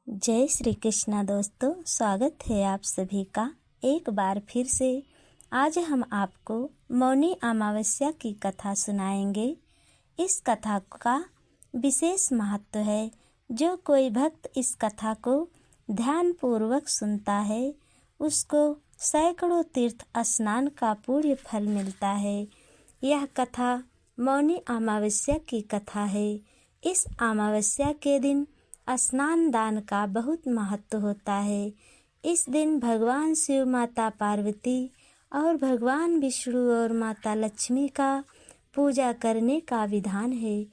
जय श्री कृष्णा दोस्तों, स्वागत है आप सभी का एक बार फिर से। आज हम आपको मौनी अमावस्या की कथा सुनाएंगे। इस कथा का विशेष महत्व है। जो कोई भक्त इस कथा को ध्यान पूर्वक सुनता है उसको सैकड़ों तीर्थ स्नान का पुण्य फल मिलता है। यह कथा मौनी अमावस्या की कथा है। इस अमावस्या के दिन स्नान दान का बहुत महत्व होता है। इस दिन भगवान शिव, माता पार्वती और भगवान विष्णु और माता लक्ष्मी का पूजा करने का विधान है।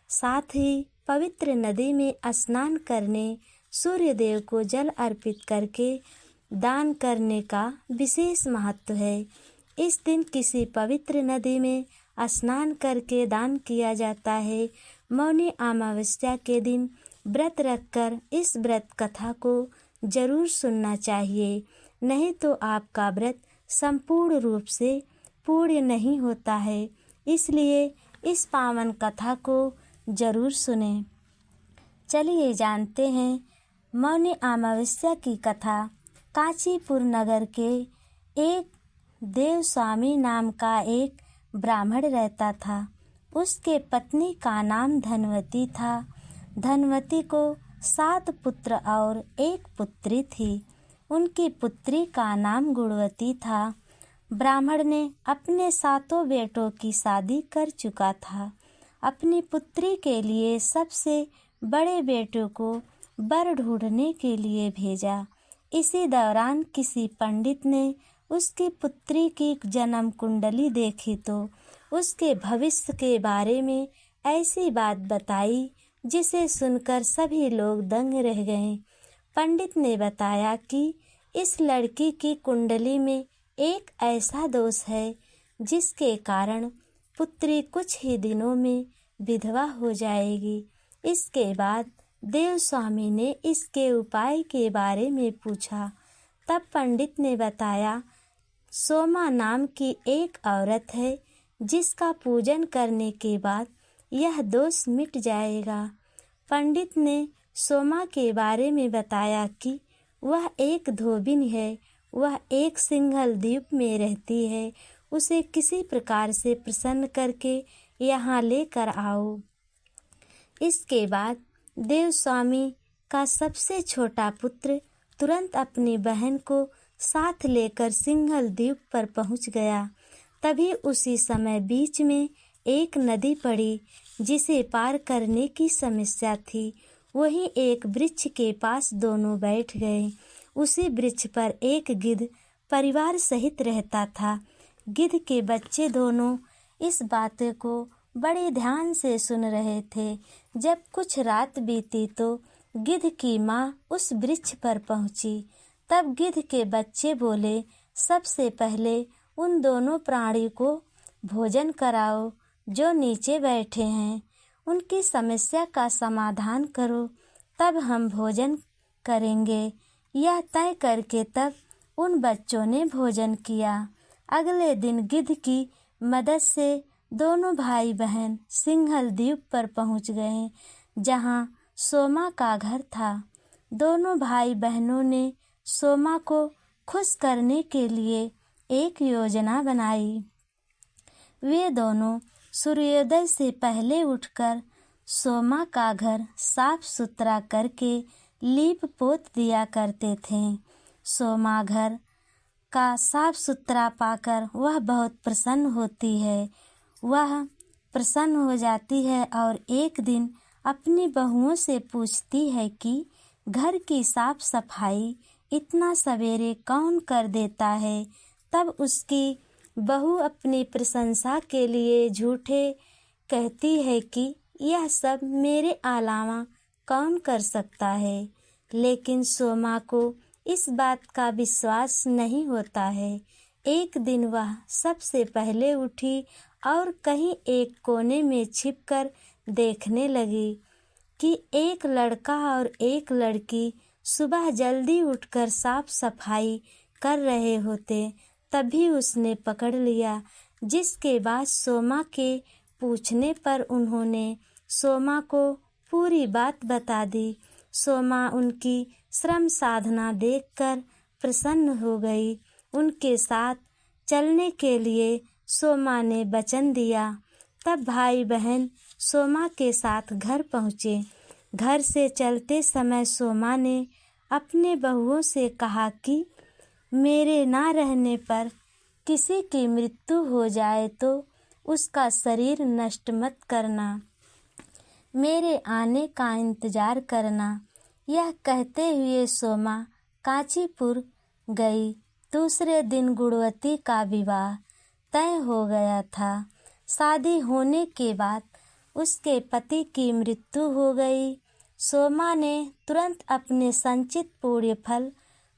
साथ ही पवित्र नदी में स्नान करने, सूर्य देव को जल अर्पित करके दान करने का विशेष महत्व है। इस दिन किसी पवित्र नदी में स्नान करके दान किया जाता है। मौनी अमावस्या के दिन व्रत रखकर इस व्रत कथा को जरूर सुनना चाहिए, नहीं तो आपका व्रत संपूर्ण रूप से पूर्ण नहीं होता है। इसलिए इस पावन कथा को जरूर सुने। चलिए जानते हैं मौनी अमावस्या की कथा। कांचीपुर नगर के एक देव स्वामी नाम का एक ब्राह्मण रहता था। उसके पत्नी का नाम धनवती था। धनवती को 7 पुत्र और 1 पुत्री थी। उनकी पुत्री का नाम गुणवती था। ब्राह्मण ने अपने 7 बेटों की शादी कर चुका था। अपनी पुत्री के लिए सबसे बड़े बेटे को वर ढूंढने के लिए भेजा। इसी दौरान किसी पंडित ने उसकी पुत्री की जन्म कुंडली देखी तो उसके भविष्य के बारे में ऐसी बात बताई जिसे सुनकर सभी लोग दंग रह गए। पंडित ने बताया कि इस लड़की की कुंडली में एक ऐसा दोष है जिसके कारण पुत्री कुछ ही दिनों में विधवा हो जाएगी। इसके बाद देव स्वामी ने इसके उपाय के बारे में पूछा। तब पंडित ने बताया, सोमा नाम की एक औरत है जिसका पूजन करने के बाद यह दोष मिट जाएगा। पंडित ने सोमा के बारे में बताया कि वह एक धोबिन है। वह एक सिंघल द्वीप में रहती है। उसे किसी प्रकार से प्रसन्न करके यहाँ लेकर आओ। इसके बाद देव स्वामी का सबसे छोटा पुत्र तुरंत अपनी बहन को साथ लेकर सिंघल द्वीप पर पहुँच गया। तभी उसी समय बीच में एक नदी पड़ी जिसे पार करने की समस्या थी। वहीं एक वृक्ष के पास दोनों बैठ गए। उसी वृक्ष पर एक गिद्ध परिवार सहित रहता था। गिद्ध के बच्चे दोनों इस बात को बड़े ध्यान से सुन रहे थे। जब कुछ रात बीती तो गिद्ध की माँ उस वृक्ष पर पहुँची। तब गिद्ध के बच्चे बोले, सबसे पहले उन दोनों प्राणी को भोजन कराओ जो नीचे बैठे हैं। उनकी समस्या का समाधान करो, तब हम भोजन करेंगे। यह तय करके तब उन बच्चों ने भोजन किया। अगले दिन गिद्ध की मदद से दोनों भाई बहन सिंघल द्वीप पर पहुंच गए, जहां सोमा का घर था। दोनों भाई बहनों ने सोमा को खुश करने के लिए एक योजना बनाई। वे दोनों सूर्योदय से पहले उठकर सोमा का घर साफ सुथरा करके लीप पोत दिया करते थे। सोमा घर का साफ सुथरा पाकर वह बहुत प्रसन्न होती है। वह प्रसन्न हो जाती है और एक दिन अपनी बहुओं से पूछती है कि घर की साफ सफाई इतना सवेरे कौन कर देता है। तब उसकी बहू अपनी प्रशंसा के लिए झूठे कहती है कि यह सब मेरे अलावा कौन कर सकता है। लेकिन सोमा को इस बात का विश्वास नहीं होता है। एक दिन वह सबसे पहले उठी और कहीं एक कोने में छिपकर देखने लगी कि एक लड़का और एक लड़की सुबह जल्दी उठकर साफ सफाई कर रहे होते। तभी उसने पकड़ लिया, जिसके बाद सोमा के पूछने पर उन्होंने सोमा को पूरी बात बता दी। सोमा उनकी श्रम साधना देखकर प्रसन्न हो गई। उनके साथ चलने के लिए सोमा ने वचन दिया। तब भाई बहन सोमा के साथ घर पहुँचे। घर से चलते समय सोमा ने अपने बहुओं से कहा कि मेरे ना रहने पर किसी की मृत्यु हो जाए तो उसका शरीर नष्ट मत करना, मेरे आने का इंतजार करना। यह कहते हुए सोमा कांचीपुर गई। दूसरे दिन गुणवती का विवाह तय हो गया था। शादी होने के बाद उसके पति की मृत्यु हो गई। सोमा ने तुरंत अपने संचित पुण्य फल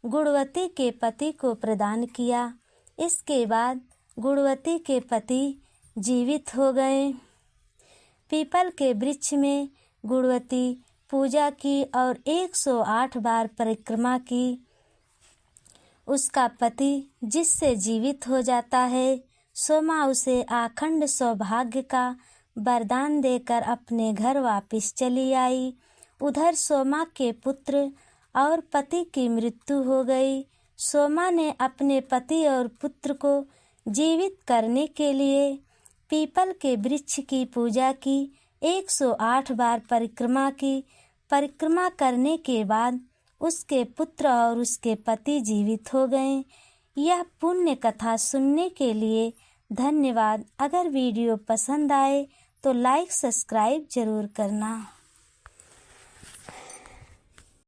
गुणवती के पति को प्रदान किया। इसके बाद गुणवती के पति जीवित हो गए। पीपल के वृक्ष में गुणवती पूजा की और 108 बार परिक्रमा की। उसका पति जिससे जीवित हो जाता है, सोमा उसे अखंड सौभाग्य का वरदान देकर अपने घर वापस चली आई। उधर सोमा के पुत्र और पति की मृत्यु हो गई। सोमा ने अपने पति और पुत्र को जीवित करने के लिए पीपल के वृक्ष की पूजा की, 108 बार परिक्रमा की। परिक्रमा करने के बाद उसके पुत्र और उसके पति जीवित हो गए। यह पुण्य कथा सुनने के लिए धन्यवाद। अगर वीडियो पसंद आए तो लाइक सब्सक्राइब जरूर करना।